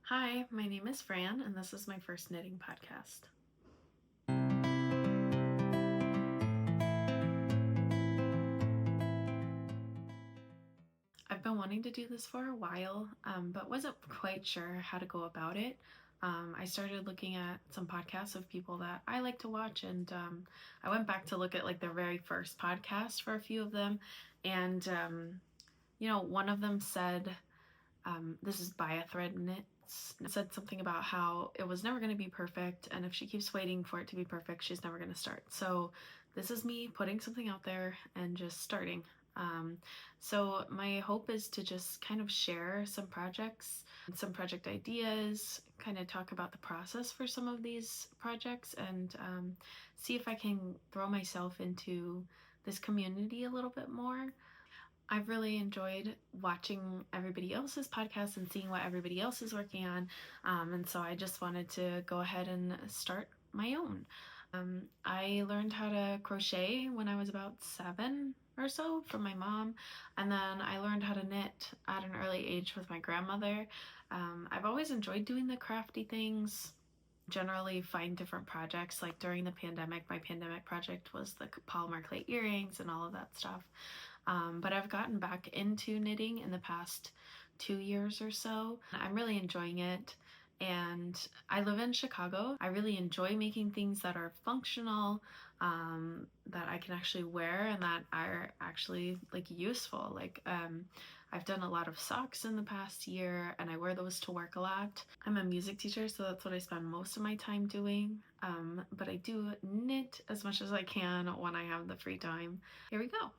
Hi, my name is Fran, and this is my first knitting podcast. I've been wanting to do this for a while, but wasn't quite sure how to go about it. I started looking at some podcasts of people that I like to watch, and I went back to look at like their very first podcast for a few of them, and one of them said, this is by a thread knits. It said something about how it was never going to be perfect, and if she keeps waiting for it to be perfect, she's never going to start. So this is me putting something out there and just starting. So my hope is to just kind of share some projects, some project ideas, kind of talk about the process for some of these projects, and see if I can throw myself into this community a little bit more. I've really enjoyed watching everybody else's podcasts and seeing what everybody else is working on. And so I just wanted to go ahead and start my own. I learned how to crochet when I was about 7 or so from my mom. And then I learned how to knit at an early age with my grandmother. I've always enjoyed doing the crafty things. Generally find different projects. Like during the pandemic, my pandemic project was the polymer clay earrings and all of that stuff. But I've gotten back into knitting in the past 2 years or so. I'm really enjoying it. And I live in Chicago. I really enjoy making things that are functional, that I can actually wear and that are actually like useful. I've done a lot of socks in the past year and I wear those to work a lot. I'm a music teacher, so that's what I spend most of my time doing. But I do knit as much as I can when I have the free time. Here we go.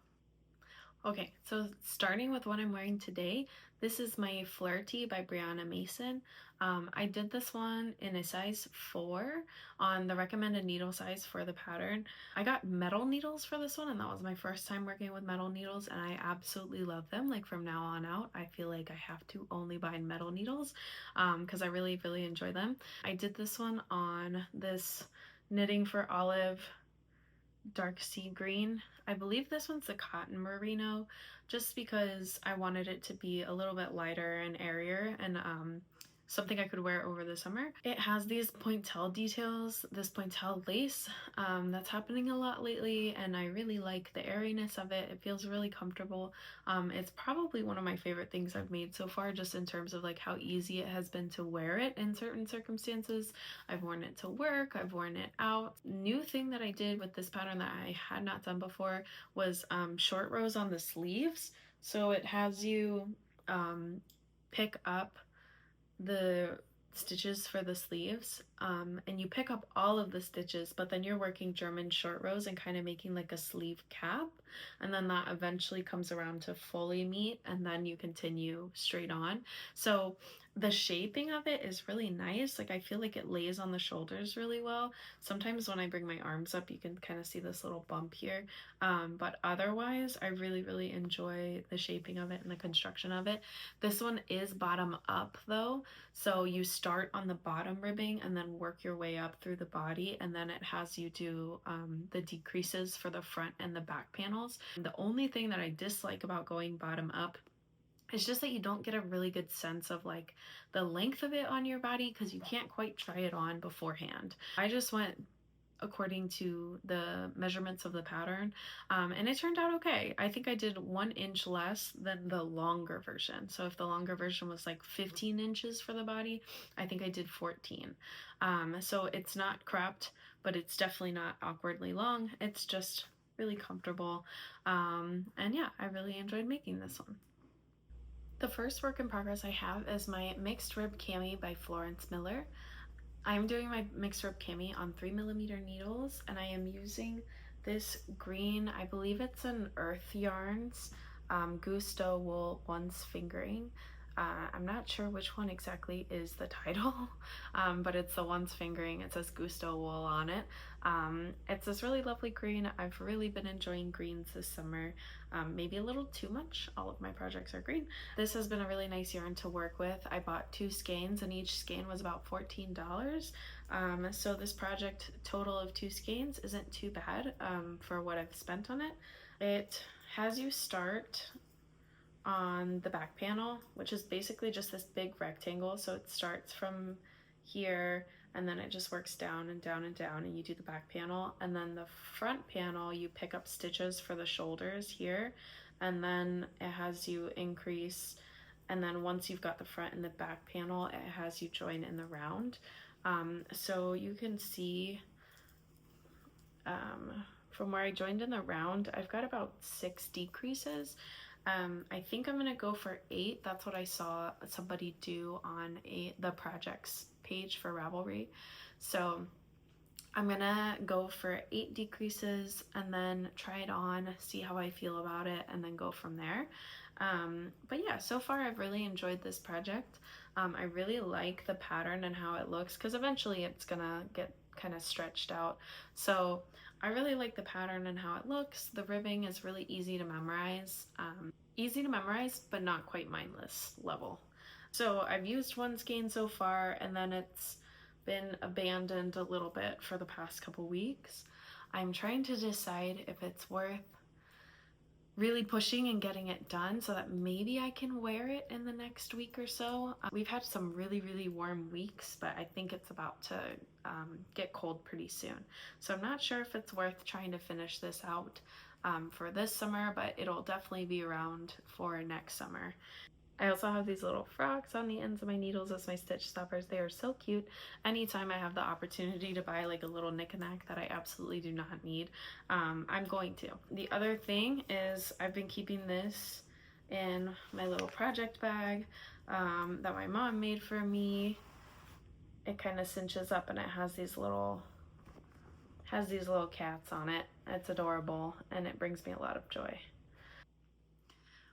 Okay, so starting with what I'm wearing today, this is my Flirty by Brianna Mason. I did this one in a size 4 on the recommended needle size for the pattern. I got metal needles for this one, and that was my first time working with metal needles, and I absolutely love them. Like from now on out, I feel like I have to only buy metal needles because I really, really enjoy them. I did this one on this Knitting for Olive dark sea green. I believe this one's the cotton merino, just because I wanted it to be a little bit lighter and airier and something I could wear over the summer. It has these pointelle details, this pointelle lace that's happening a lot lately, and I really like the airiness of it. It feels really comfortable. It's probably one of my favorite things I've made so far, just in terms of like how easy it has been to wear it in certain circumstances. I've worn it to work, I've worn it out. New thing that I did with this pattern that I had not done before was short rows on the sleeves. So it has you pick up the stitches for the sleeves, and you pick up all of the stitches, but then you're working German short rows and kind of making like a sleeve cap, and then that eventually comes around to fully meet, and then you continue straight on. So the shaping of it is really nice. Like I feel like it lays on the shoulders really well. Sometimes when I bring my arms up, you can kind of see this little bump here, but otherwise I really, really enjoy the shaping of it and the construction of it. This one is bottom up though, so you start on the bottom ribbing and then work your way up through the body, and then it has you do the decreases for the front and the back panels. The only thing that I dislike about going bottom up is just that you don't get a really good sense of like the length of it on your body because you can't quite try it on beforehand. I just went according to the measurements of the pattern, and it turned out okay. I think I did 1 inch less than the longer version. So if the longer version was like 15 inches for the body, I think I did 14. So it's not cropped, but it's definitely not awkwardly long. It's just really comfortable, and yeah, I really enjoyed making this one. The first work in progress I have is my mixed rib cami by Florence Miller. I'm doing my mixed rib cami on 3mm needles, and I am using this green, I believe it's an Earth Yarns Gusto Wool Once Fingering. I'm not sure which one exactly is the title, but it's the Once Fingering. It says Gusto Wool on it. It's this really lovely green. I've really been enjoying greens this summer, maybe a little too much. All of my projects are green. This has been a really nice yarn to work with. I bought 2 skeins and each skein was about $14. So this project total of 2 skeins isn't too bad for what I've spent on it. It has you start on the back panel, which is basically just this big rectangle. So it starts from here and then it just works down and down and down, and you do the back panel. And then the front panel, you pick up stitches for the shoulders here, and then it has you increase. And then once you've got the front and the back panel, it has you join in the round. So you can see from where I joined in the round, I've got about 6 decreases. I think I'm gonna go for 8. That's what I saw somebody do on the projects page for Ravelry. So I'm gonna go for 8 decreases and then try it on, see how I feel about it, and then go from there. But yeah, so far I've really enjoyed this project. I really like the pattern and how it looks, because eventually it's gonna get kind of stretched out. So I really like the pattern and how it looks. The ribbing is really easy to memorize. Easy to memorize, but not quite mindless level. So I've used one skein so far, and then it's been abandoned a little bit for the past couple weeks. I'm trying to decide if it's worth really pushing and getting it done so that maybe I can wear it in the next week or so. We've had some really, really warm weeks, but I think it's about to get cold pretty soon. So I'm not sure if it's worth trying to finish this out for this summer, but it'll definitely be around for next summer. I also have these little frocks on the ends of my needles as my stitch stoppers. They are so cute. Anytime I have the opportunity to buy like a little knick-knack that I absolutely do not need, I'm going to. The other thing is I've been keeping this in my little project bag that my mom made for me. It kind of cinches up and it has these little cats on it. It's adorable and it brings me a lot of joy.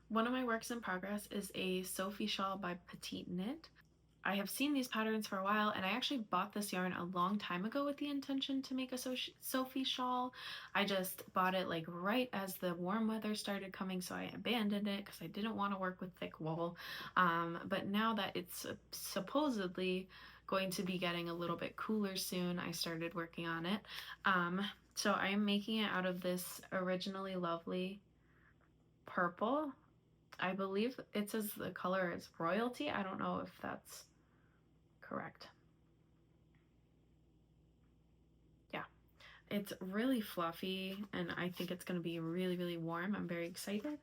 One of my works in progress is a Sophie shawl by Petite Knit. I have seen these patterns for a while, and I actually bought this yarn a long time ago with the intention to make a Sophie shawl. I just bought it like right as the warm weather started coming, so I abandoned it because I didn't want to work with thick wool. But now that it's supposedly going to be getting a little bit cooler soon, I started working on it. So I'm making it out of this Originally Lovely purple. I believe it says the color is Royalty. I don't know if that's correct. Yeah, it's really fluffy and I think it's going to be really, really warm. I'm very excited.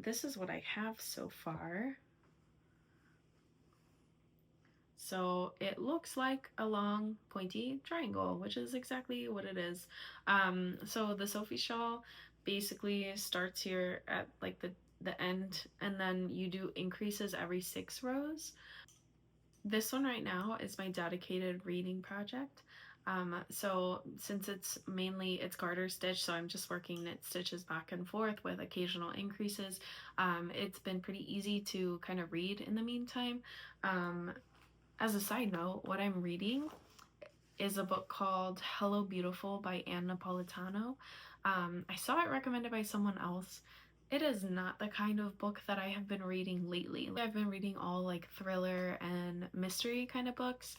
This is what I have so far. So it looks like a long pointy triangle, which is exactly what it is. So the Sophie shawl basically starts here at like the end, and then you do increases every 6 rows. This one right now is my dedicated reading project. So since it's garter stitch, so I'm just working knit stitches back and forth with occasional increases. It's been pretty easy to kind of read in the meantime. As a side note, what I'm reading is a book called Hello Beautiful by Ann Napolitano. I saw it recommended by someone else. It is not the kind of book that I have been reading lately. I've been reading all like thriller and mystery kind of books,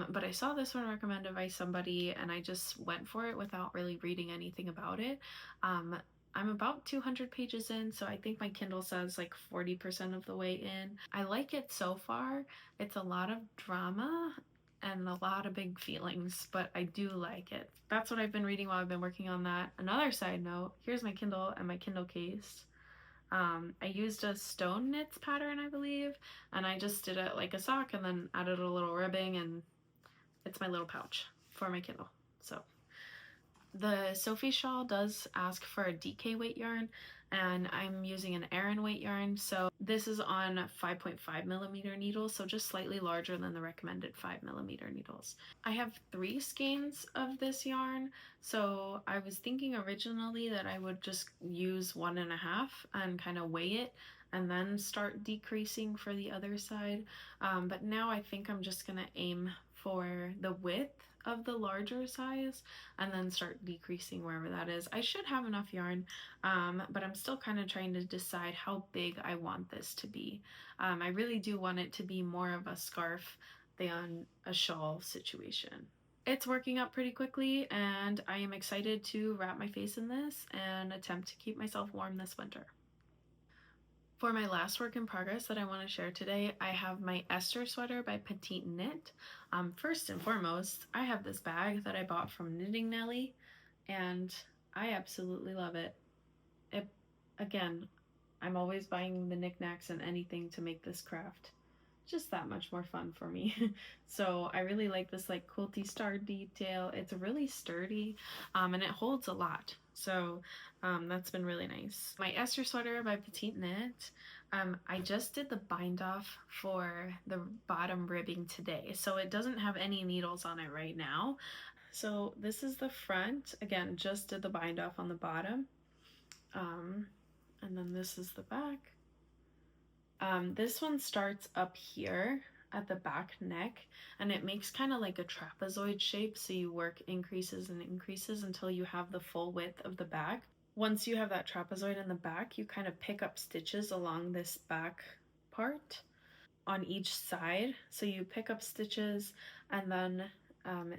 but I saw this one recommended by somebody and I just went for it without really reading anything about it. I'm about 200 pages in, so I think my Kindle says like 40% of the way in. I like it so far. It's a lot of drama and a lot of big feelings, but I do like it. That's what I've been reading while I've been working on that. Another side note, here's my Kindle and my Kindle case. I used a stone knits pattern, I believe, and I just did it like a sock and then added a little ribbing, and it's my little pouch for my Kindle. So the Sophie shawl does ask for a DK weight yarn, and I'm using an Aran weight yarn. So this is on 5.5mm needles, so just slightly larger than the recommended 5mm needles. I have 3 skeins of this yarn, so I was thinking originally that I would just use 1.5 and kind of weigh it and then start decreasing for the other side. But now I think I'm just gonna aim for the width of the larger size and then start decreasing wherever that is. I should have enough yarn, but I'm still kind of trying to decide how big I want this to be. I really do want it to be more of a scarf than a shawl situation. It's working out pretty quickly, and I am excited to wrap my face in this and attempt to keep myself warm this winter. For my last work in progress that I want to share today, I have my Esther sweater by Petite Knit. First and foremost, I have this bag that I bought from Knitting Nelly, and I absolutely love it. Again, I'm always buying the knickknacks and anything to make this craft just that much more fun for me. So I really like this like quilty star detail. It's really sturdy, and it holds a lot. So that's been really nice. My Esther sweater by Petite Knit. I just did the bind off for the bottom ribbing today, so it doesn't have any needles on it right now. So this is the front. Again, just did the bind off on the bottom. And then this is the back. This one starts up here at the back neck, and it makes kind of like a trapezoid shape, so you work increases and increases until you have the full width of the back. Once you have that trapezoid in the back, you kind of pick up stitches along this back part on each side. So you pick up stitches and then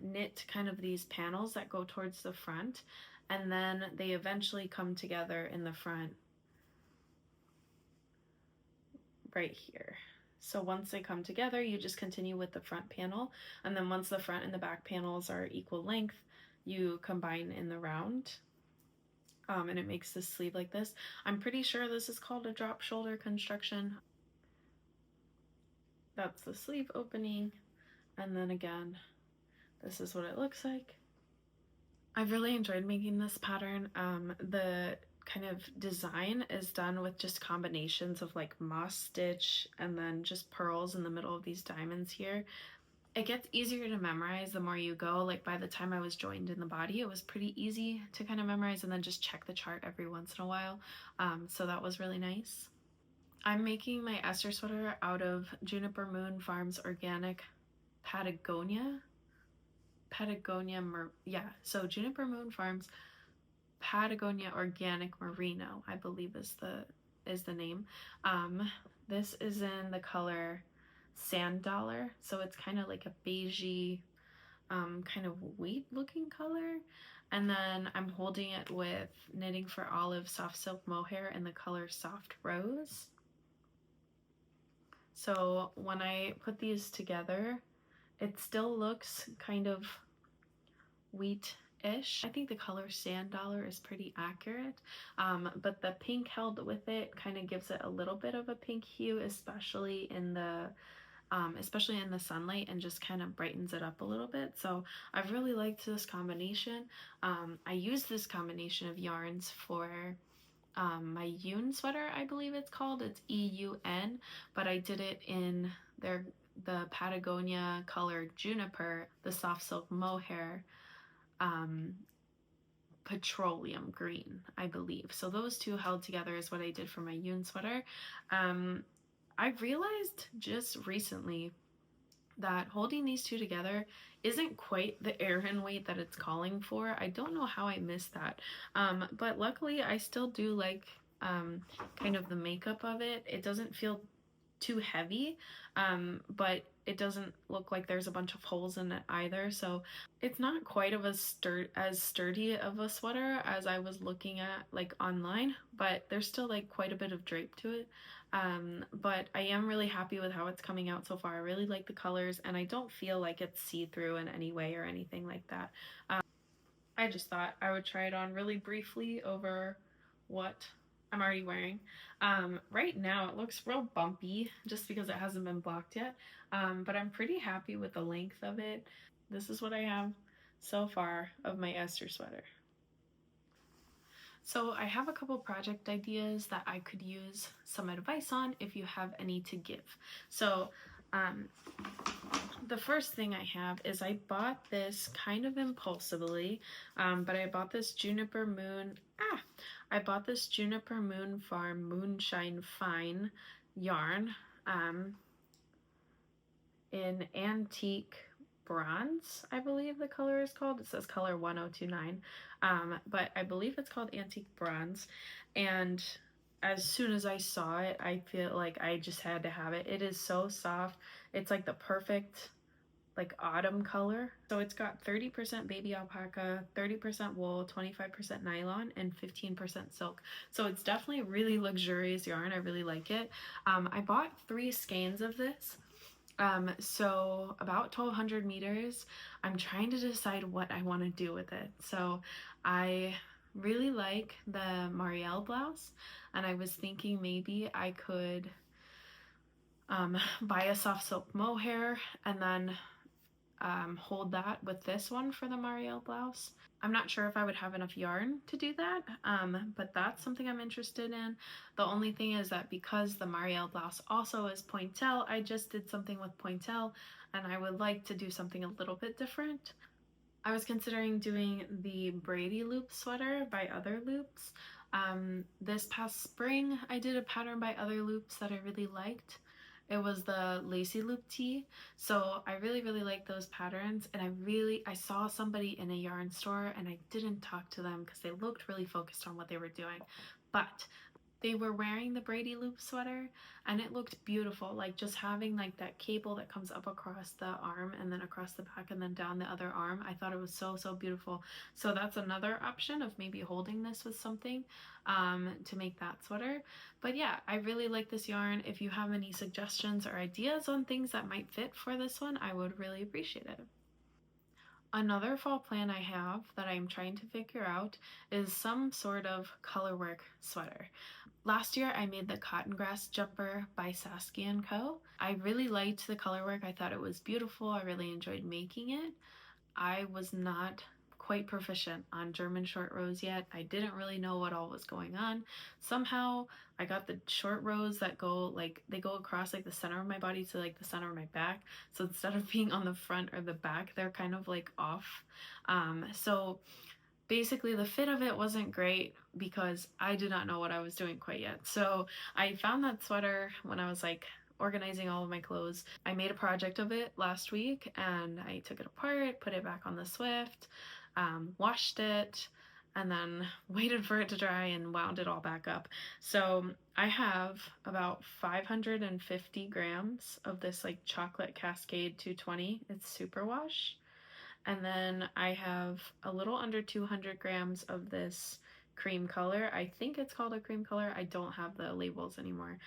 knit kind of these panels that go towards the front, and then they eventually come together in the front right here. So once they come together, you just continue with the front panel, and then once the front and the back panels are equal length, you combine in the round, and it makes this sleeve like this. I'm pretty sure this is called a drop shoulder construction. That's the sleeve opening, and then again, this is what it looks like. I've really enjoyed making this pattern. The kind of design is done with just combinations of like moss stitch and then just pearls in the middle of these diamonds here. It gets easier to memorize the more you go. Like by the time I was joined in the body, it was pretty easy to kind of memorize and then just check the chart every once in a while. So that was really nice. I'm making my Esther sweater out of Juniper Moon Farms Organic Patagonia. So Juniper Moon Farms Patagonia Organic Merino, I believe is the name. This is in the color Sand Dollar, so it's kind of like a beigey, kind of wheat looking color. And then I'm holding it with Knitting for Olive Soft Silk Mohair in the color Soft Rose. So when I put these together, it still looks kind of wheat-ish. I think the color Sand Dollar is pretty accurate, but the pink held with it kind of gives it a little bit of a pink hue, especially in the sunlight, and just kind of brightens it up a little bit. So I've really liked this combination. I used this combination of yarns for my Yoon sweater, I believe it's called. It's EUN, but I did it in the Patagonia color Juniper, the soft silk mohair, petroleum green, I believe. So those two held together is what I did for my Yoon sweater. I've realized just recently that holding these two together isn't quite the Aran weight that it's calling for. I don't know how I missed that, but luckily I still do like kind of the makeup of it. It doesn't feel too heavy, but it doesn't look like there's a bunch of holes in it either. So it's not quite of as sturdy of a sweater as I was looking at like online, but there's still like quite a bit of drape to it. But I am really happy with how it's coming out so far. I really like the colors, and I don't feel like it's see-through in any way or anything like that. I just thought I would try it on really briefly over what I'm already wearing. Right now it looks real bumpy just because it hasn't been blocked yet, but I'm pretty happy with the length of it. This is what I have so far of my Esther sweater. So I have a couple project ideas that I could use some advice on if you have any to give. So the first thing I have is I bought this kind of impulsively, but I bought this Juniper Moon Farm Moonshine Fine yarn in antique bronze, I believe the color is called. It says color 1029, but I believe it's called antique bronze. And as soon as I saw it, I feel like I just had to have it. It is so soft. It's like the perfect like autumn color. So it's got 30% baby alpaca, 30% wool, 25% nylon, and 15% silk. So it's definitely a really luxurious yarn. I really like it. I bought 3 skeins of this. So about 1200 meters. I'm trying to decide what I want to do with it. So I really like the Marielle blouse, and I was thinking maybe I could buy a soft silk mohair and then hold that with this one for the Marielle blouse. I'm not sure if I would have enough yarn to do that, but that's something I'm interested in. The only thing is that because the Marielle blouse also is pointel, I just did something with pointel, and I would like to do something a little bit different. I was considering doing the Brady loop sweater by Other Loops. This past spring, I did a pattern by Other Loops that I really liked. It was the lacy loop tee. So I really, really like those patterns. And I saw somebody in a yarn store and I didn't talk to them because they looked really focused on what they were doing. But they were wearing the Brady loop sweater and it looked beautiful, like just having like that cable that comes up across the arm and then across the back and then down the other arm. I thought it was so beautiful. So that's another option of maybe holding this with something to make that sweater. But yeah, I really like this yarn. If you have any suggestions or ideas on things that might fit for this one, I would really appreciate it. Another fall plan I have that I'm trying to figure out is some sort of colorwork sweater. Last year I made the cotton grass jumper by Saskia & Co. I really liked the colorwork. I thought it was beautiful. I really enjoyed making it. I was not quite proficient on German short rows yet. I didn't really know what all was going on. Somehow I got the short rows that go like they go across like the center of my body to like the center of my back. So instead of being on the front or the back, they're kind of like off. So basically the fit of it wasn't great because I did not know what I was doing quite yet. So I found that sweater when I was like organizing all of my clothes. I made a project of it last week and I took it apart, put it back on the Swift, washed it, and then waited for it to dry and wound it all back up. So I have about 550 grams of this like chocolate Cascade 220. It's superwash. And then I have a little under 200 grams of this cream color. I think it's called a cream color. I don't have the labels anymore.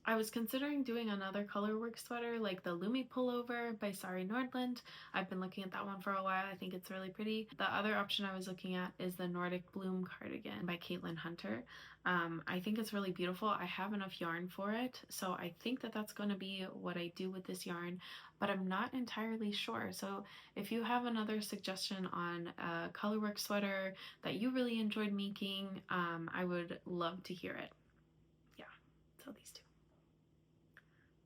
I was considering doing another colorwork sweater like the Lumi pullover by Sari Nordland. I've been looking at that one for a while. I think it's really pretty. The other option I was looking at is the Nordic Bloom cardigan by Caitlin Hunter. I think it's really beautiful. I have enough yarn for it, so I think that that's going to be what I do with this yarn, but I'm not entirely sure. So if you have another suggestion on a colorwork sweater that you really enjoyed making, I would love to hear it. Yeah, so these two.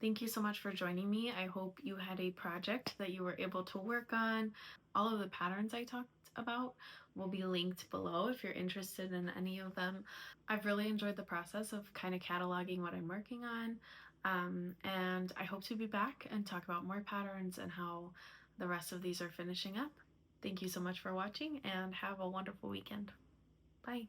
Thank you so much for joining me. I hope you had a project that you were able to work on. All of the patterns I talked about will be linked below if you're interested in any of them. I've really enjoyed the process of kind of cataloging what I'm working on, and I hope to be back and talk about more patterns and how the rest of these are finishing up. Thank you so much for watching and have a wonderful weekend. Bye.